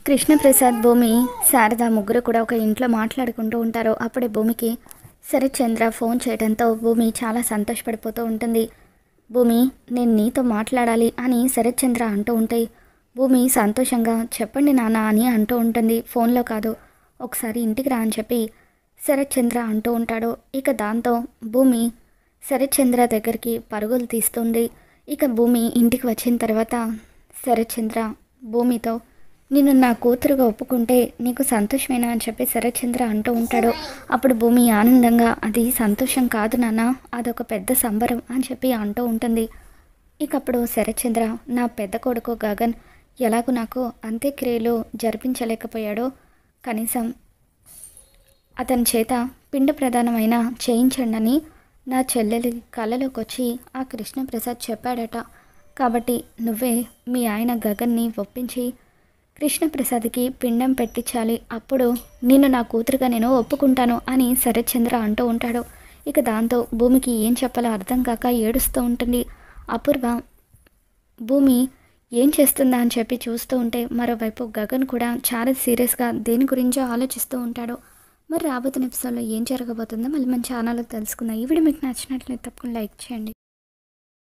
కృష్ణప్రసాద్, భూమి, శారద ముగ్గురు కూడా ఒక ఇంట్లో మాట్లాడుకుంటూ ఉంటారు. అప్పుడే భూమికి శరత్ చంద్ర ఫోన్ చేయడంతో భూమి చాలా సంతోషపడిపోతూ ఉంటుంది. భూమి, నేను నీతో మాట్లాడాలి అని శరత్ చంద్ర అంటూ ఉంటే భూమి సంతోషంగా చెప్పండి నాన్న అని అంటూ ఉంటుంది. ఫోన్లో కాదు, ఒకసారి ఇంటికి రా అని చెప్పి శరత్ చంద్ర అంటూ ఉంటాడు. ఇక దాంతో భూమి శరత్ చంద్ర దగ్గరికి పరుగులు తీస్తుంది. ఇక భూమి ఇంటికి వచ్చిన తర్వాత శరత్ చంద్ర భూమితో, నిన్ను నా కూతురుగా ఒప్పుకుంటే నీకు సంతోషమేనా అని చెప్పి శరత్ చంద్ర అంటూ ఉంటాడు. అప్పుడు భూమి ఆనందంగా, అది సంతోషం కాదు నాన్న, అదొక పెద్ద సంబరం అని చెప్పి అంటూ ఉంటుంది. ఇక అప్పుడు శరత్ చంద్ర, నా పెద్ద కొడుకు గగన్ ఎలాగూ నాకు అంత్యక్రియలు జరిపించలేకపోయాడో కనీసం అతని చేత పిండ ప్రధానమైన చేయించండి అని నా చెల్లెలి కళ్ళలోకి వచ్చి ఆ కృష్ణప్రసాద్ చెప్పాడట. కాబట్టి నువ్వే మీ ఆయన గగన్ని ఒప్పించి కృష్ణప్రసాద్కి పిండం పెట్టించాలి, అప్పుడు నిన్ను నా కూతురుగా నేను ఒప్పుకుంటాను అని శరత్ చంద్ర అంటూ ఉంటాడు. ఇక దాంతో భూమికి ఏం చెప్పాలో అర్థం కాక ఏడుస్తూ ఉంటుంది. అపూర్వ భూమి ఏం చేస్తుందా అని చెప్పి చూస్తూ ఉంటే మరోవైపు గగన్ కూడా చాలా సీరియస్గా దేని గురించో ఆలోచిస్తూ ఉంటాడు. మరి రాబోతున్న ఎపిసోడ్లో ఏం జరగబోతుందో మళ్ళీ మన ఛానల్లో తెలుసుకుందాం. ఈ వీడియో మీకు నచ్చినట్లయితే తప్పకుండా లైక్ చేయండి.